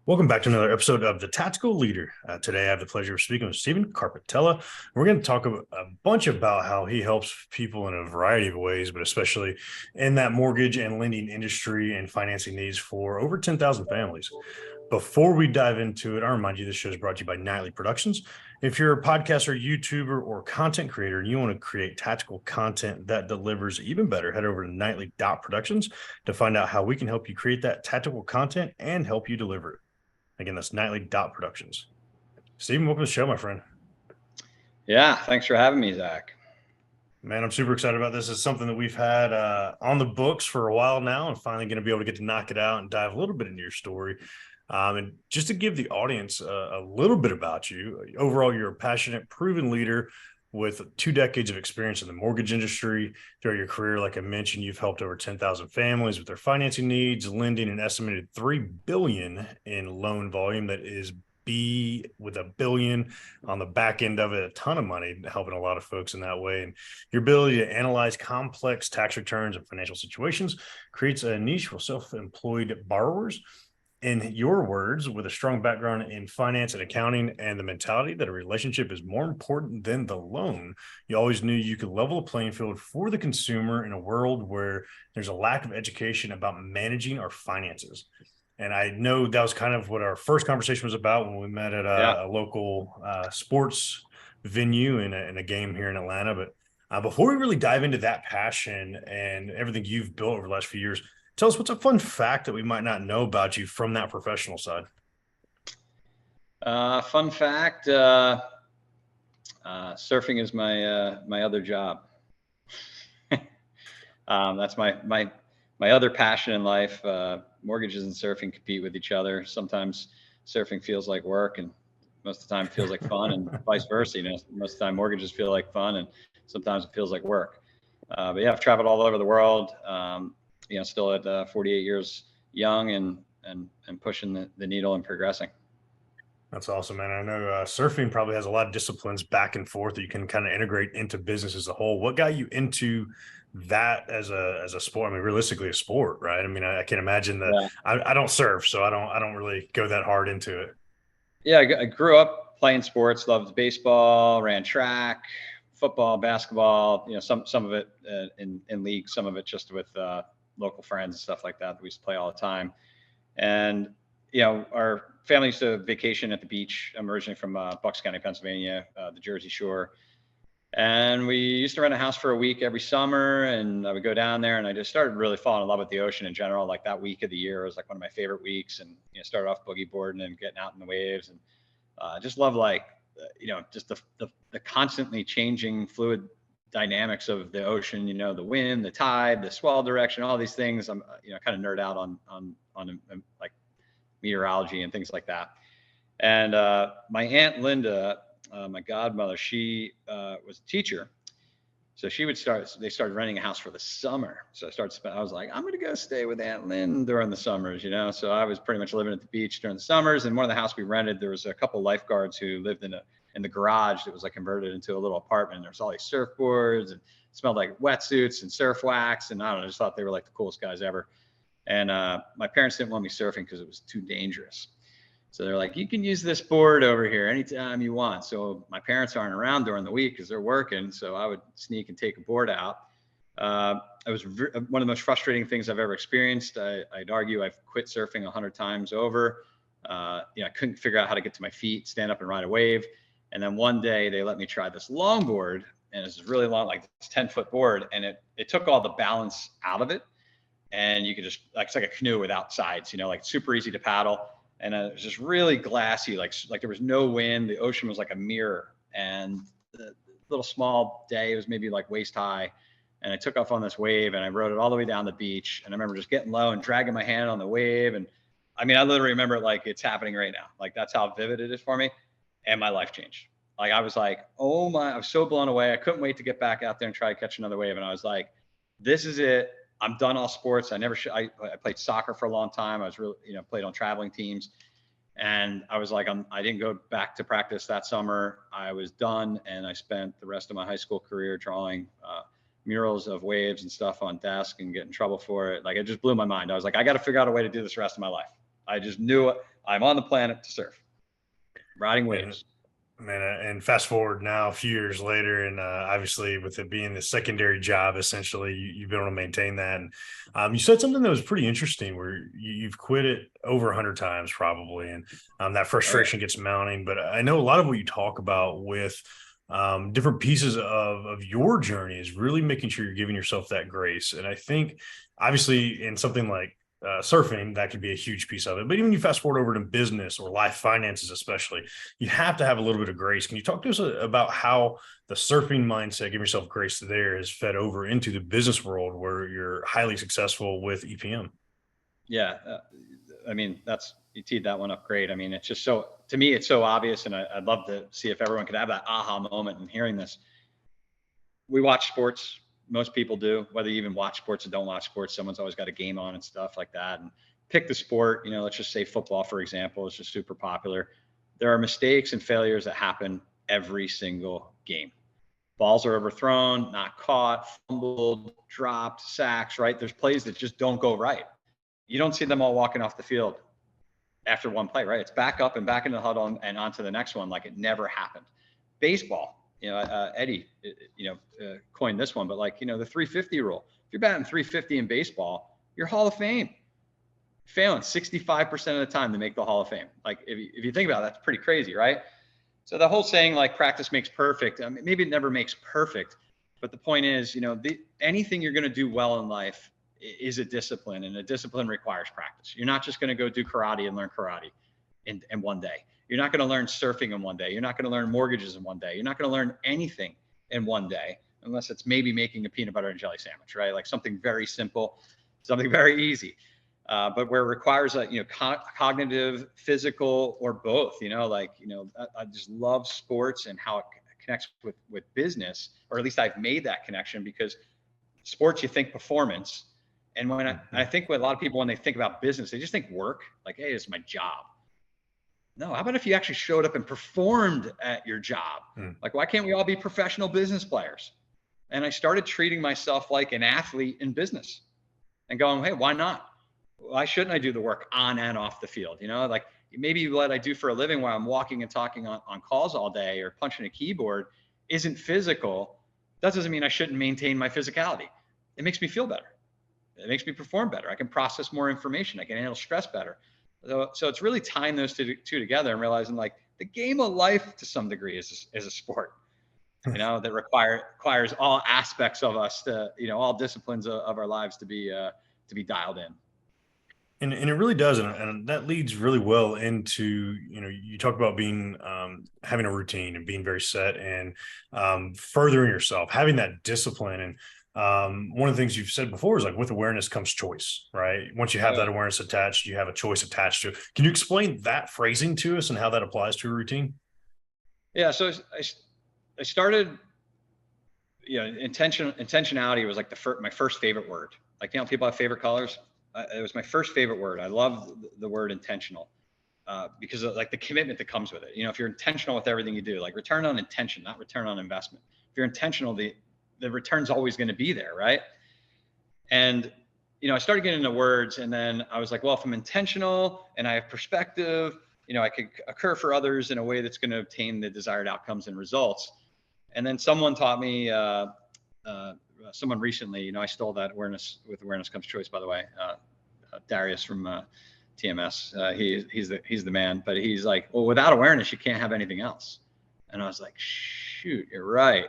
Welcome back to another episode of The Tactical Leader. Today, I have the pleasure of speaking with Stephen Carpitella. We're going to talk a bunch about how he helps people in a variety of ways, but especially in that mortgage and lending industry and financing needs for over 10,000 families. Before we dive into it, I remind you this show is brought to you by Nightly Productions. If you're a podcaster, YouTuber, or content creator, and you want to create tactical content that delivers even better, head over to nightly.productions to find out how we can help you create that tactical content and help you deliver it. Again, that's nightly.productions. Stephen, welcome to the show, my friend. Yeah, thanks for having me, Zach. Man, I'm super excited about this. It's something that we've had on the books for a while now, and finally going to be able to get to knock it out and dive a little bit into your story. And just to give the audience a little bit about you, overall, you're a passionate, proven leader with 2 decades of experience in the mortgage industry. Throughout your career, like I mentioned, you've helped over 10,000 families with their financing needs, lending an estimated $3 billion in loan volume. That is B with a billion on the back end of it, a ton of money, helping a lot of folks in that way. And your ability to analyze complex tax returns and financial situations creates a niche for self-employed borrowers. In your words, with a strong background in finance and accounting and the mentality that a relationship is more important than the loan, you always knew you could level a playing field for the consumer in a world where there's a lack of education about managing our finances. And I know that was kind of what our first conversation was about when we met at a local sports venue in a game here in Atlanta. But before we really dive into that passion and everything you've built over the last few years, tell us, what's a fun fact that we might not know about you from that professional side? Fun fact: surfing is my other job. That's my other passion in life. Mortgages and surfing compete with each other. Sometimes surfing feels like work, and most of the time it feels like fun, and vice versa. Most of the time mortgages feel like fun, and sometimes it feels like work. But yeah, I've traveled all over the world. Still at 48 years young and pushing the needle and progressing. That's awesome, man. I know surfing probably has a lot of disciplines back and forth that you can kind of integrate into business as a whole. What got you into that as a sport? I mean, realistically, a sport, right? I mean, I can't imagine that. Yeah. I don't surf, so I don't really go that hard into it. Yeah, I grew up playing sports, loved baseball, ran track, football, basketball, some of it in league, some of it just with local friends and stuff like that we used to play all the time. And, our family used to vacation at the beach. I'm originally from Bucks County, Pennsylvania, the Jersey Shore. And we used to rent a house for a week every summer, and I would go down there, and I just started really falling in love with the ocean in general. Like that week of the year was like one of my favorite weeks, and started off boogie boarding and getting out in the waves, and just love just the constantly changing fluid dynamics of the ocean. The wind, the tide, the swell direction, all these things. I'm kind of nerd out on like meteorology and things like that. And my aunt Linda, my godmother, she was a teacher. So they started renting a house for the summer. So I was like, I'm going to go stay with Aunt Lynn during the summers, So I was pretty much living at the beach during the summers. And one of the houses we rented, there was a couple lifeguards who lived in the garage that was like converted into a little apartment. There's all these surfboards, and it smelled like wetsuits and surf wax. And I don't know, I just thought they were like the coolest guys ever. And my parents didn't want me surfing because it was too dangerous. So they're like, you can use this board over here anytime you want. So my parents aren't around during the week because they're working. So I would sneak and take a board out. It was one of the most frustrating things I've ever experienced. I'd argue I've quit surfing 100 times over. I couldn't figure out how to get to my feet, stand up and ride a wave. And then one day they let me try this longboard, and it's really long, like this 10-foot board. And it took all the balance out of it. And you could just, like, it's like a canoe without sides, like super easy to paddle. And it was just really glassy, like there was no wind. The ocean was like a mirror, and the little small day was maybe like waist high. And I took off on this wave, and I rode it all the way down the beach. And I remember just getting low and dragging my hand on the wave. And I mean, I literally remember it like it's happening right now. Like that's how vivid it is for me. And my life changed. Like I was like, oh my, I was so blown away. I couldn't wait to get back out there and try to catch another wave. And I was like, this is it. I'm done all sports. I played soccer for a long time. I was really, played on traveling teams. And I was like, I didn't go back to practice that summer. I was done. And I spent the rest of my high school career drawing murals of waves and stuff on desk and get in trouble for it. Like, it just blew my mind. I was like, I got to figure out a way to do this the rest of my life. I just knew I'm on the planet to surf, riding And waves. man, and fast forward now a few years later, and obviously with it being the secondary job, essentially, you've been able to maintain that. And you said something that was pretty interesting, where you've quit it over 100 times probably, and that Oh yeah. frustration gets mounting. But I know a lot of what you talk about with different pieces of your journey is really making sure you're giving yourself that grace. And I think, obviously, in something like surfing, that could be a huge piece of it. But even you fast forward over to business or life finances, especially, you have to have a little bit of grace. Can you talk to us about how the surfing mindset, give yourself grace there, is fed over into the business world where you're highly successful with EPM? Yeah. I mean, you teed that one up great. I mean, it's just so, to me, it's so obvious. And I'd love to see if everyone could have that aha moment in hearing this. We watch sports. Most people do, whether you even watch sports or don't watch sports. Someone's always got a game on and stuff like that. And pick the sport, let's just say football, for example, is just super popular. There are mistakes and failures that happen every single game. Balls are overthrown, not caught, fumbled, dropped, sacks, right? There's plays that just don't go right. You don't see them all walking off the field after one play, right? It's back up and back into the huddle and on to the next one like it never happened. Baseball, Eddie, coined this one, but the 350 rule. If you're batting 350 in baseball, you're Hall of Fame. Failing 65% of the time to make the Hall of Fame. Like if you think about it, that's pretty crazy, right? So the whole saying like practice makes perfect. I mean, maybe it never makes perfect, but the point is, anything you're going to do well in life is a discipline, and a discipline requires practice. You're not just going to go do karate and learn karate in one day. You're not going to learn surfing in one day. You're not going to learn mortgages in one day. You're not going to learn anything in one day, unless it's maybe making a peanut butter and jelly sandwich, right? Like something very simple, something very easy. But where it requires cognitive, physical, or both, I just love sports and how it connects with business, or at least I've made that connection, because sports, you think performance. And when I think what a lot of people, when they think about business, they just think work, like, hey, it's my job. No, how about if you actually showed up and performed at your job? Like, why can't we all be professional business players? And I started treating myself like an athlete in business and going, hey, why not? Why shouldn't I do the work on and off the field? Like maybe what I do for a living while I'm walking and talking on calls all day or punching a keyboard isn't physical. That doesn't mean I shouldn't maintain my physicality. It makes me feel better. It makes me perform better. I can process more information. I can handle stress better. So it's really tying those two together and realizing like the game of life to some degree is a sport, that requires all aspects of us to, all disciplines of our lives to be dialed in. And it really does, and that leads really well into, you talk about being having a routine and being very set, and furthering yourself, having that discipline. And one of the things you've said before is like with awareness comes choice, right? Once you have that awareness attached, you have a choice attached to it. Can you explain that phrasing to us and how that applies to a routine? Yeah. So I started, intentionality was like my first favorite word. Like, people have favorite colors. It was my first favorite word. I love the word intentional because of like the commitment that comes with it. If you're intentional with everything you do, like return on intention, not return on investment. If you're intentional, the return's always going to be there, right? And I started getting into words, and then I was like, well, if I'm intentional and I have perspective, I could occur for others in a way that's going to obtain the desired outcomes and results. And then someone taught me, someone recently, I stole that awareness. With awareness comes choice, by the way. Darius from TMS, he's the man. But he's like, well, without awareness, you can't have anything else. And I was like, shoot, you're right.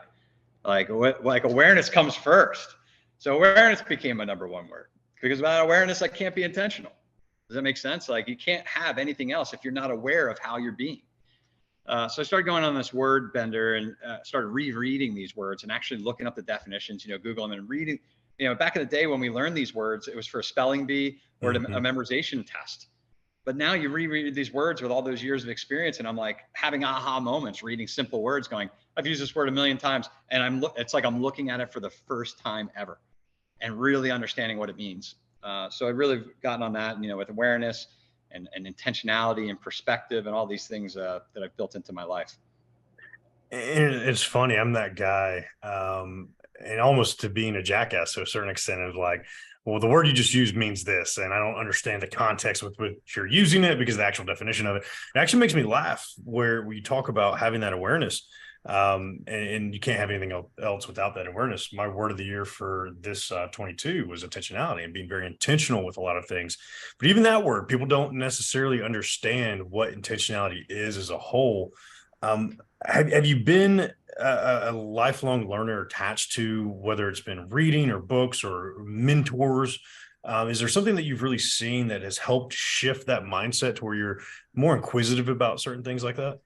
Like awareness comes first. So awareness became my number one word, because without awareness, I can't be intentional. Does that make sense? Like you can't have anything else if you're not aware of how you're being. So I started going on this word bender and started rereading these words and actually looking up the definitions, Google them and reading. Back in the day when we learned these words, it was for a spelling bee or a memorization test. But now you reread these words with all those years of experience, and I'm like having aha moments reading simple words going, I've used this word a million times, and it's like I'm looking at it for the first time ever and really understanding what it means. So I've really gotten on that, with awareness and intentionality and perspective and all these things that I've built into my life. And it's funny, I'm that guy. and almost to being a jackass to a certain extent of like, well, the word you just used means this, and I don't understand the context with which you're using it because the actual definition of it. It actually makes me laugh where we talk about having that awareness, and you can't have anything else without that awareness. My word of the year for this 22 was intentionality and being very intentional with a lot of things. But even that word, people don't necessarily understand what intentionality is as a whole. Have you been a lifelong learner attached to whether it's been reading or books or mentors? Is there something that you've really seen that has helped shift that mindset to where you're more inquisitive about certain things like that?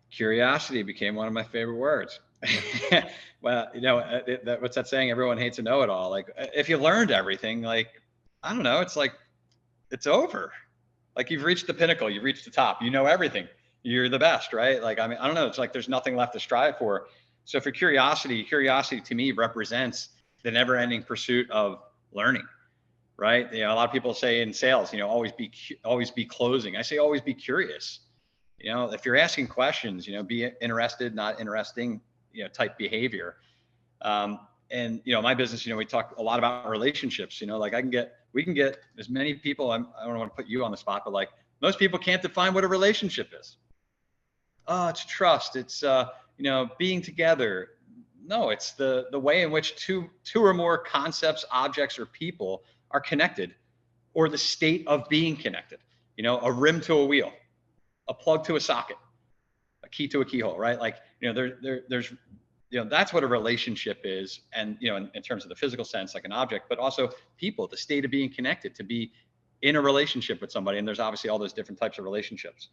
Curiosity became one of my favorite words. Well, what's that saying? Everyone hates a know-it-all. Like if you learned everything, like, I don't know, it's like, it's over. Like you've reached the pinnacle, you've reached the top, you know everything. You're the best, right? Like, I mean, I don't know. It's like there's nothing left to strive for. So for curiosity to me represents the never-ending pursuit of learning, right? A lot of people say in sales, always be closing. I say always be curious. If you're asking questions, be interested, not interesting, type behavior. And my business, we talk a lot about relationships. Like we can get as many people. I don't want to put you on the spot, but like most people can't define what a relationship is. Oh, it's trust. It's being together. No, it's the way in which two or more concepts, objects, or people are connected, or the state of being connected. A rim to a wheel, a plug to a socket, a key to a keyhole, right? Like there's that's what a relationship is, and in terms of the physical sense, like an object, but also people, the state of being connected, to be in a relationship with somebody. And there's obviously all those different types of relationships.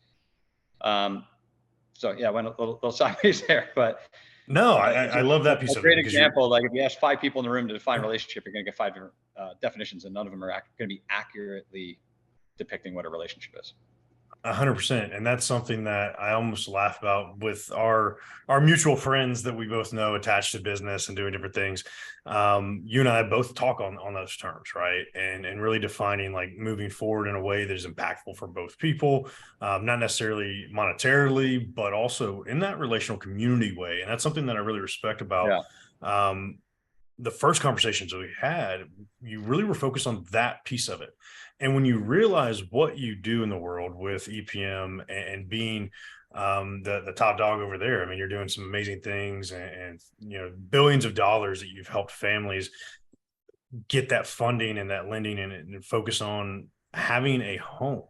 So yeah, I went a little sideways there, but No, I love that piece a of it great because you're example. Like if you ask 5 people in the room to define relationship, you're going to get 5 different definitions, and none of them are going to be accurately depicting what a relationship is. 100%. And that's something that I almost laugh about with our mutual friends that we both know attached to business and doing different things. You and I both talk on those terms, right? And really defining like moving forward in a way that is impactful for both people, not necessarily monetarily, but also in that relational community way. And that's something that I really respect about the first conversations that we had. You really were focused on that piece of it. And when you realize what you do in the world with EPM and being the top dog over there, I mean, you're doing some amazing things, and billions of dollars that you've helped families get that funding and that lending and focus on having a home.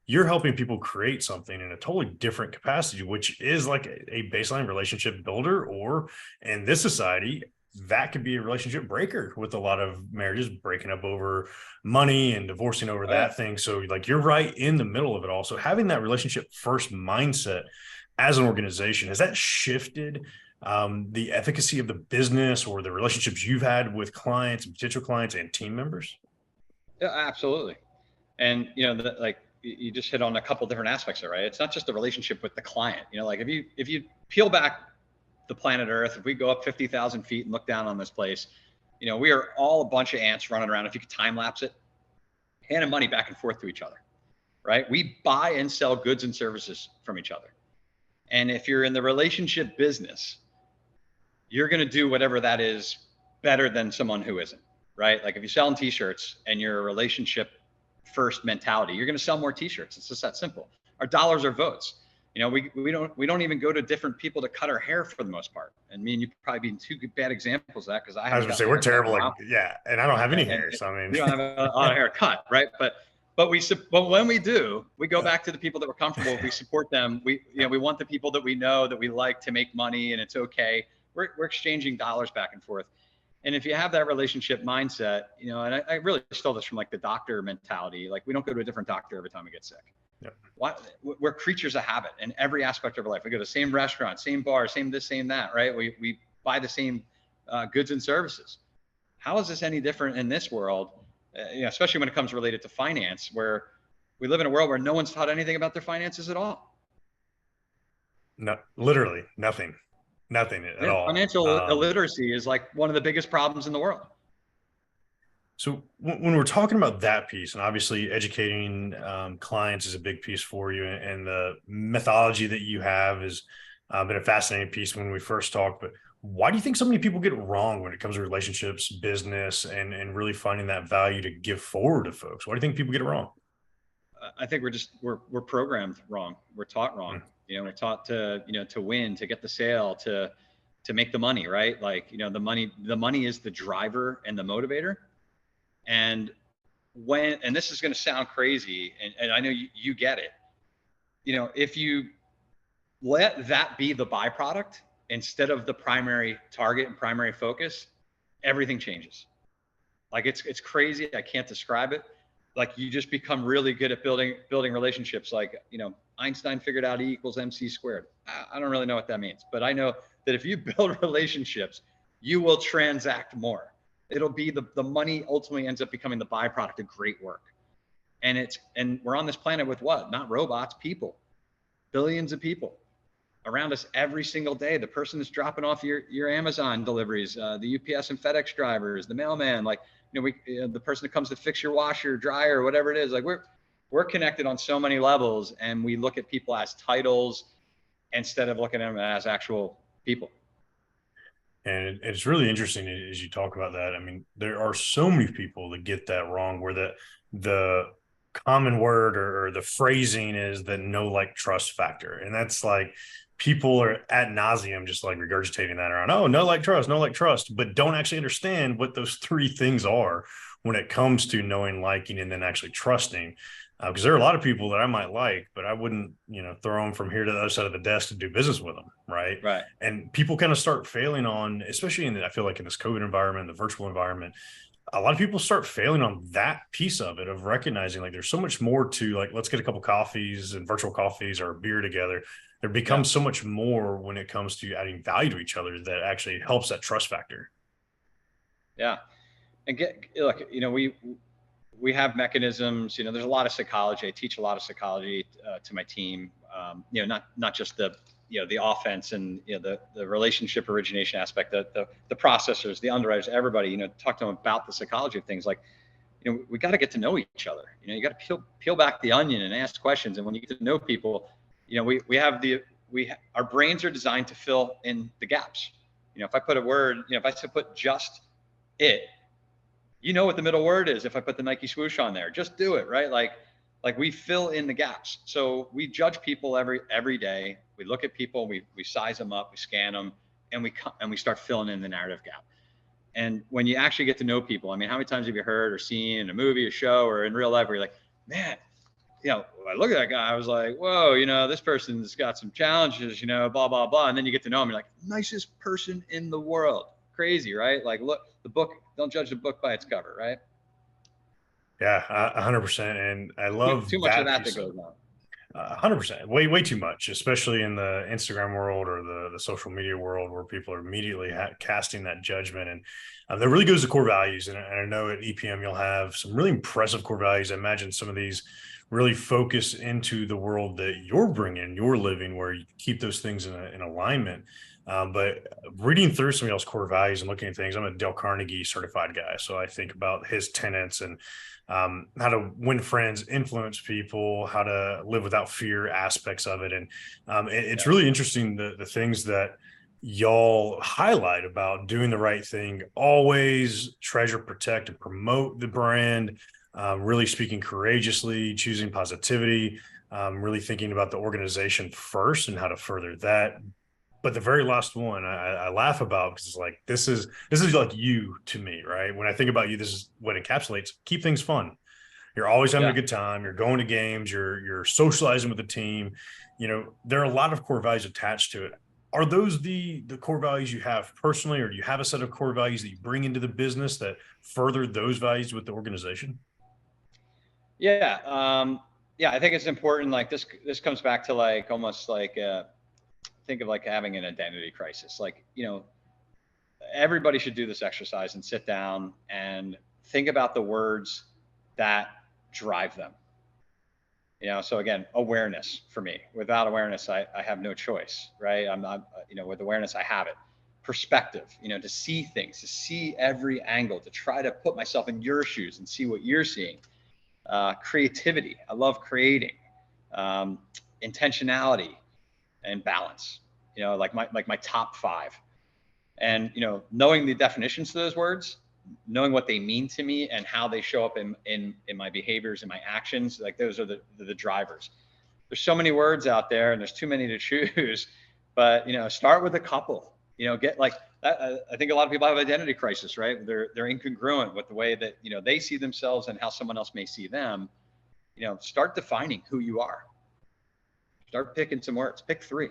You're helping people create something in a totally different capacity, which is like a baseline relationship builder, or in this society, that could be a relationship breaker with a lot of marriages breaking up over money and divorcing over that thing. So like you're right in the middle of it all. So having that relationship first mindset as an organization, has that shifted the efficacy of the business or the relationships you've had with clients and potential clients and team members? Yeah, absolutely. And like you just hit on a couple different aspects there, right? It's not just the relationship with the client. Like if you peel back the planet Earth, if we go up 50,000 feet and look down on this place, we are all a bunch of ants running around. If you could time lapse it, handing money back and forth to each other, right? We buy and sell goods and services from each other. And if you're in the relationship business, you're going to do whatever that is better than someone who isn't, right? Like if you're selling t-shirts and you're a relationship first mentality, you're going to sell more t-shirts. It's just that simple. Our dollars are votes. We don't even go to different people to cut our hair for the most part. And me and you probably being 2 bad examples of that, because I was gonna say we're terrible. Like, yeah, and I don't have any hair, so I mean, we don't have a lot of hair cut, right? But when we do, we go back to the people that we're comfortable with. We support them. We want the people that we know, that we like, to make money, and it's okay. We're exchanging dollars back and forth. And if you have that relationship mindset, and I really stole this from like the doctor mentality. Like we don't go to a different doctor every time we get sick. Yep. We're creatures of habit in every aspect of our life. We go to the same restaurant, same bar, same this, same that, right? We buy the same goods and services. How is this any different in this world? Especially when it comes related to finance, where we live in a world where no one's taught anything about their finances at all. No, literally nothing at all. Financial illiteracy is like one of the biggest problems in the world. So when we're talking about that piece, and obviously educating clients is a big piece for you, and the methodology that you have has been a fascinating piece when we first talked. But Why do you think so many people get it wrong when it comes to relationships, business, and really finding that value to give forward to folks? Why do you think people get it wrong? I think we're programmed wrong. We're taught wrong. Mm. We're taught to, to win, to get the sale, to make the money, right? Like, the money is the driver and the motivator. And and this is going to sound crazy, and I know you get it. If you let that be the byproduct instead of the primary target and primary focus, everything changes. Like, it's crazy. I can't describe it. Like, you just become really good at building relationships. Like, Einstein figured out E equals MC squared. I don't really know what that means, but I know that if you build relationships, you will transact more. It'll be the money ultimately ends up becoming the byproduct of great work. And we're on this planet with what? Not robots, people, billions of people around us every single day. The person that's dropping off your Amazon deliveries, the UPS and FedEx drivers, the mailman, like, the person that comes to fix your washer, dryer, whatever it is. Like, we're connected on so many levels, and we look at people as titles instead of looking at them as actual people. And it's really interesting as you talk about that. I mean, there are so many people that get that wrong, where the common word or the phrasing is the no like trust factor. And that's like people are ad nauseum just like regurgitating that around. Oh, no like trust, no like trust, but don't actually understand what those three things are when it comes to knowing, liking, and then actually trusting. Because there are a lot of people that I might like, but I wouldn't, throw them from here to the other side of the desk to do business with them, right? Right. And people kind of start failing on, especially I feel like in this COVID environment, the virtual environment, a lot of people start failing on that piece of it, of recognizing like there's so much more to, like, let's get a couple coffees and virtual coffees or a beer together. There Yeah. becomes so much more when it comes to adding value to each other that actually helps that trust factor. Yeah. And look, we have mechanisms. There's a lot of psychology. I teach a lot of psychology to my team. Not just the offense and the relationship origination aspect, the processors, the underwriters, everybody. Talk to them about the psychology of things. Like, we got to get to know each other. You got to peel back the onion and ask questions. And when you get to know people, our brains are designed to fill in the gaps. If I put a word, if I said put just it, what the middle word is. If I put the Nike swoosh on there, just do it, right? Like we fill in the gaps. So we judge people every day. We look at people, we size them up, we scan them, and we start filling in the narrative gap. And when you actually get to know people, I mean, how many times have you heard or seen in a movie, a show, or in real life where you're like, man, I look at that guy, I was like, whoa, this person's got some challenges, blah, blah, blah. And then you get to know him, you're like, nicest person in the world. Crazy, right? Like, look, the book, don't judge the book by its cover, right? Yeah, 100%. And I Too, love too much of that that piece of goes it. on. 100%, way too much, especially in the Instagram world or the social media world, where people are immediately casting that judgment. And that really goes to core values. And I know at EPM you'll have some really impressive core values. I imagine some of these really focus into the world that you're bringing, you're living, where you keep those things in alignment. But reading through some of y'all's core values and looking at things, I'm a Dale Carnegie certified guy, so I think about his tenets and how to win friends, influence people, how to live without fear aspects of it. And it's Yeah. really interesting the things that y'all highlight about doing the right thing, always treasure, protect, and promote the brand, really speaking courageously, choosing positivity, really thinking about the organization first and how to further that. But the very last one I laugh about, because it's like this is like you to me, right? When I think about you, this is what encapsulates: keep things fun. You're always having a Yeah. good time. You're going to games. You're socializing with the team. There are a lot of core values attached to it. Are those the core values you have personally, or do you have a set of core values that you bring into the business that further those values with the organization? Yeah. Yeah. I think it's important. Like, this comes back to, like, almost like, think of like having an identity crisis. Like, everybody should do this exercise and sit down and think about the words that drive them. So again, awareness for me. Without awareness, I have no choice, right? I'm not, with awareness, I have it. Perspective, to see things, to see every angle, to try to put myself in your shoes and see what you're seeing. Creativity, I love creating. Intentionality and balance, like my top five. And, knowing the definitions to those words, knowing what they mean to me and how they show up in my behaviors and my actions, like those are the drivers. There's so many words out there and there's too many to choose, but, start with a couple, get like, I think a lot of people have identity crisis, right? They're incongruent with the way that, they see themselves and how someone else may see them. Start defining who you are. Start picking some words, pick 3.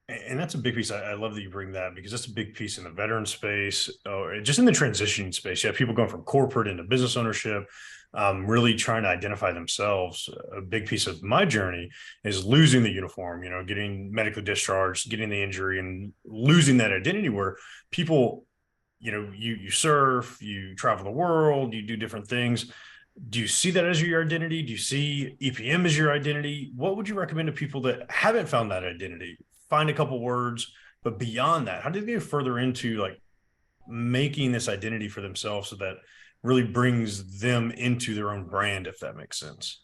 And that's a big piece. I love that you bring that, because that's a big piece in the veteran space, or just in the transitioning space. You have people going from corporate into business ownership, really trying to identify themselves. A big piece of my journey is losing the uniform, getting medically discharged, getting the injury, and losing that identity where people, you surf, you travel the world, you do different things. Do you see that as your identity? Do you see EPM as your identity? What would you recommend to people that haven't found that identity? Find a couple words, but beyond that, how do they go further into like making this identity for themselves so that really brings them into their own brand, if that makes sense?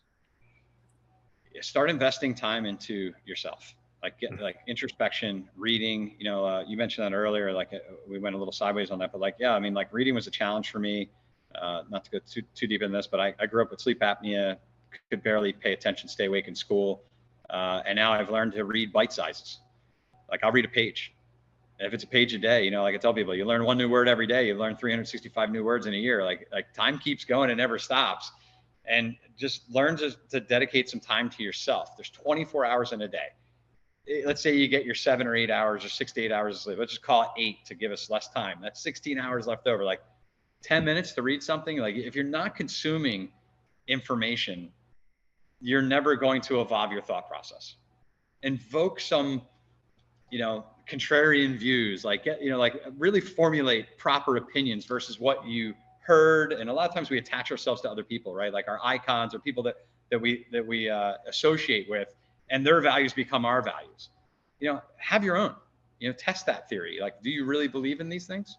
Start investing time into yourself, like get like introspection, reading. You mentioned that earlier, like we went a little sideways on that, but like, yeah, I mean, like reading was a challenge for me. Not to go too deep in this, but I grew up with sleep apnea, could barely pay attention, stay awake in school. And now I've learned to read bite sizes. Like I'll read a page. If it's a page a day, like I tell people, you learn 1 new word every day. You learn 365 new words in a year. Like time keeps going and never stops. And just learn to dedicate some time to yourself. There's 24 hours in a day. Let's say you get your 7 or 8 hours or 6 to 8 hours of sleep. Let's just call it 8 to give us less time. That's 16 hours left over. Like 10 minutes to read something. Like if you're not consuming information, you're never going to evolve your thought process. Invoke some, contrarian views, like really formulate proper opinions versus what you heard. And a lot of times we attach ourselves to other people, right? Like our icons or people that we associate with, and their values become our values. Have your own, test that theory. Like, do you really believe in these things?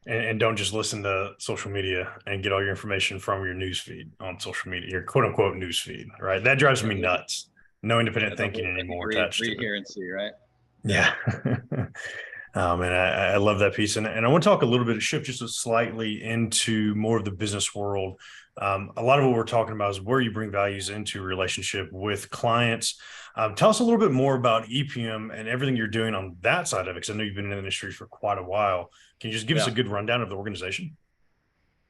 And don't just listen to social media and get all your information from your news feed on social media, your quote unquote news feed, right? That drives me nuts. No independent thinking anymore attached to Read, it. hear, and see, right? Yeah. And I love that piece. And I want to talk a little bit, shift just slightly into more of the business world. A lot of what we're talking about is where you bring values into relationship with clients. Tell us a little bit more about EPM and everything you're doing on that side of it, because I know you've been in the industry for quite a while. Can you just give us a good rundown of the organization?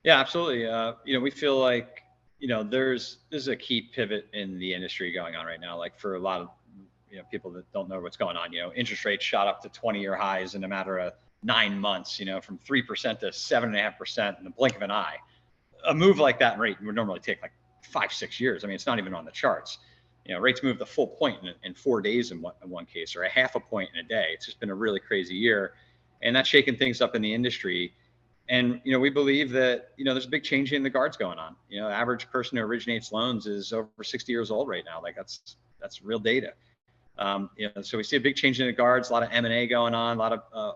Yeah, absolutely. We feel like, there's a key pivot in the industry going on right now. Like for a lot of, people that don't know what's going on, interest rates shot up to 20-year highs in a matter of 9 months, from 3% to 7.5% in the blink of an eye. A move like that in rate would normally take like 5-6 years. I mean, it's not even on the charts. Rates moved a full point in 4 days in one case, or a half a point in a day. It's just been a really crazy year, and that's shaking things up in the industry. And, we believe that, there's a big change in the guards going on. Average person who originates loans is over 60 years old right now. Like that's real data. So we see a big change in the guards, a lot of M&A going on, a lot of,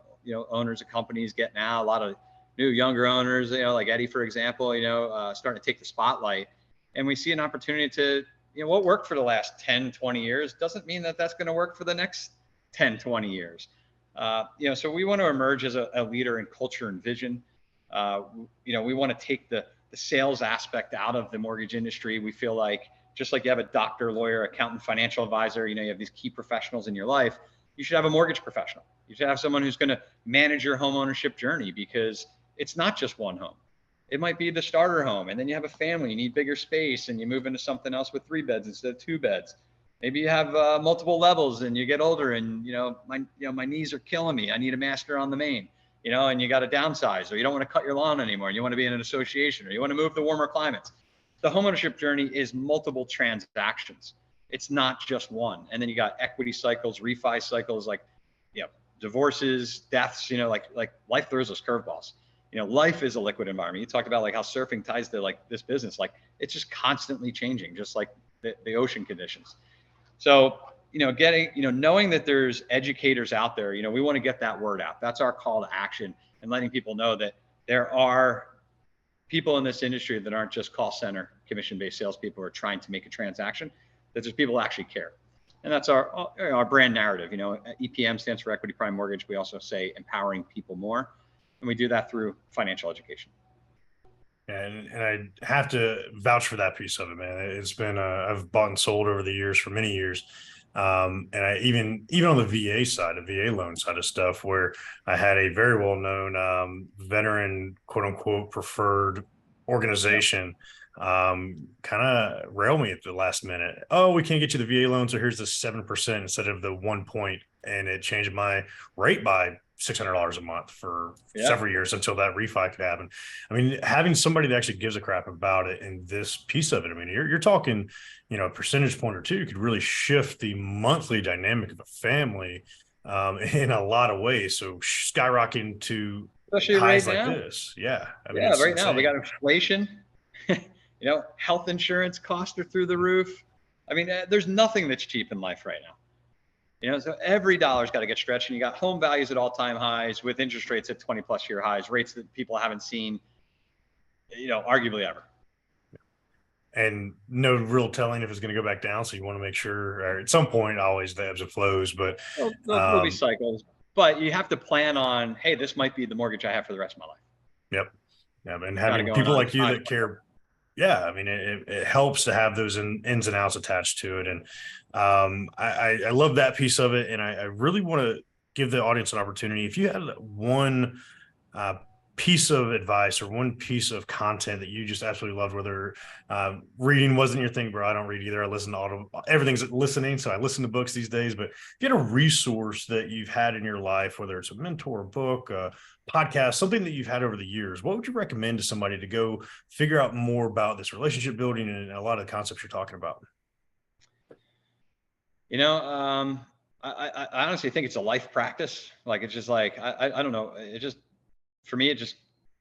owners of companies getting out, a lot of new younger owners, like Eddie, for example, starting to take the spotlight. And we see an opportunity to, what worked for the last 10, 20 years doesn't mean that that's going to work for the next 10, 20 years. So we want to emerge as a leader in culture and vision. We want to take the sales aspect out of the mortgage industry. We feel like just like you have a doctor, lawyer, accountant, financial advisor, you have these key professionals in your life, you should have a mortgage professional. You should have someone who's going to manage your home ownership journey, because it's not just one home. It might be the starter home, and then you have a family, you need bigger space, and you move into something else with 3 beds instead of 2 beds. Maybe you have multiple levels and you get older and, my knees are killing me. I need a master on the main, and you got to downsize, or you don't want to cut your lawn anymore. You want to be in an association, or you want to move to warmer climates. The homeownership journey is multiple transactions. It's not just one. And then you got equity cycles, refi cycles, like, divorces, deaths, like life throws us curveballs. Life is a liquid environment. You talked about like how surfing ties to like this business, like it's just constantly changing, just like the ocean conditions. So, knowing that there's educators out there, we want to get that word out. That's our call to action, and letting people know that there are people in this industry that aren't just call center, commission-based salespeople who are trying to make a transaction, that there's people who actually care. And that's our brand narrative. EPM stands for Equity Prime Mortgage. We also say empowering people more, and we do that through financial education. And I have to vouch for that piece of it, man. It's been I've bought and sold over the years for many years. And I even on the VA side, the VA loan side of stuff, where I had a very well known veteran, quote unquote, preferred organization kind of rail me at the last minute. Oh, we can't get you the VA loan, so here's the 7% instead of the 1 point, and it changed my rate by $600 a month for several years until that refi could happen. I mean, having somebody that actually gives a crap about it and this piece of it, I mean, you're talking, a percentage point or two could really shift the monthly dynamic of a family in a lot of ways. So skyrocketing to especially highs right like now. this. Yeah. I mean, Right now we got inflation, health insurance costs are through the roof. I mean, there's nothing that's cheap in life right now. So every dollar's got to get stretched, and you got home values at all-time highs with interest rates at 20+ year highs, rates that people haven't seen, arguably ever. And no real telling if it's going to go back down. So you want to make sure, or at some point, always the ebbs and flows, but there'll be cycles, but you have to plan on, hey, this might be the mortgage I have for the rest of my life. Yep. Yeah. And having people like you that care. Yeah, I mean, it helps to have those ins and outs attached to it. And I love that piece of it. And I really want to give the audience an opportunity. If you had one piece of advice or one piece of content that you just absolutely loved, whether reading wasn't your thing, bro, I don't read either. I listen to everything's listening. So I listen to books these days, but if you had a resource that you've had in your life, whether it's a mentor, a book, podcast, something that you've had over the years, what would you recommend to somebody to go figure out more about this relationship building and a lot of the concepts you're talking about? I honestly think it's a life practice. Like, it's just like, I don't know. It just, for me,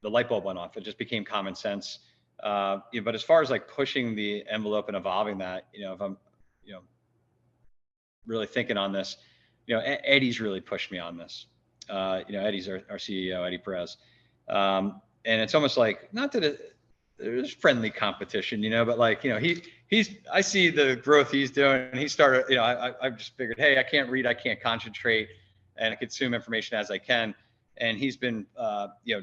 the light bulb went off. It just became common sense. But as far as like pushing the envelope and evolving that, if I'm, really thinking on this, Eddie's really pushed me on this. Eddie's our CEO, Eddie Perez. And it's almost like, not that there's friendly competition, but like, I see the growth he's doing, and he started, I've just figured, hey, I can't read, I can't concentrate and consume information as I can. And he's been,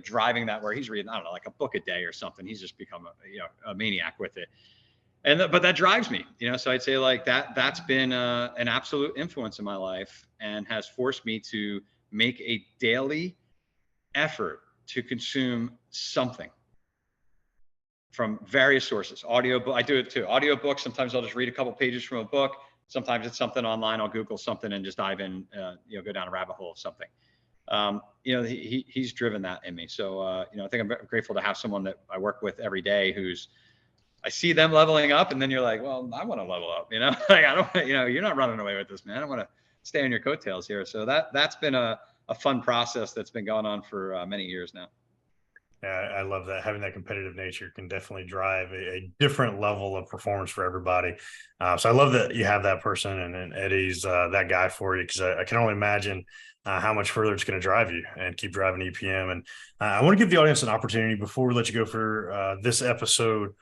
driving that, where he's reading, I don't know, like a book a day or something. He's just become a maniac with it. But that drives me, so I'd say like that's been an absolute influence in my life, and has forced me to make a daily effort to consume something from various sources. I do it too. Audiobooks. Sometimes I'll just read a couple pages from a book. Sometimes it's something online. I'll Google something and just dive in, go down a rabbit hole of something. He's driven that in me. So, I think I'm grateful to have someone that I work with every day I see them leveling up, and then you're like, well, I want to level up, like, I don't, you're not running away with this, man. I want to stay on your coattails here. So that's been a fun process that's been going on for many years now. Yeah, I love that. Having that competitive nature can definitely drive a different level of performance for everybody. So I love that you have that person, and Eddie's that guy for you, because I can only imagine how much further it's going to drive you and keep driving EPM. And I want to give the audience an opportunity before we let you go for this episode.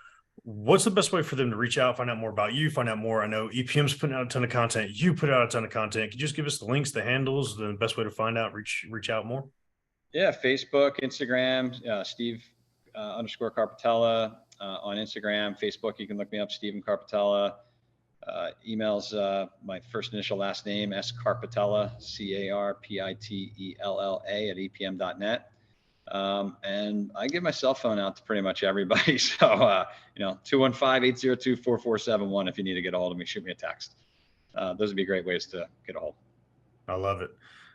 What's the best way for them to reach out, find out more about you, find out more? I know EPM's putting out a ton of content. You put out a ton of content. Can you just give us the links, the handles, the best way to find out, reach out more? Yeah, Facebook, Instagram, Steve _ Carpitella on Instagram. Facebook, you can look me up, Steven Carpitella. Emails, my first initial last name, S Carpitella, CARPITELLA at epm.net. And I give my cell phone out to pretty much everybody. So, 215-802-4471. If you need to get a hold of me, shoot me a text. Those would be great ways to get a hold. I love it.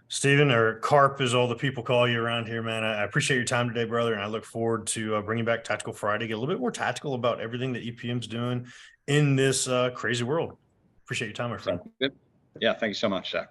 Steven, or Carp as all the people call you around here, man. I appreciate your time today, brother. And I look forward to bringing back Tactical Friday, get a little bit more tactical about everything that EPM's doing in this crazy world. Appreciate your time, my friend. Good. Yeah. Thank you so much, Zach.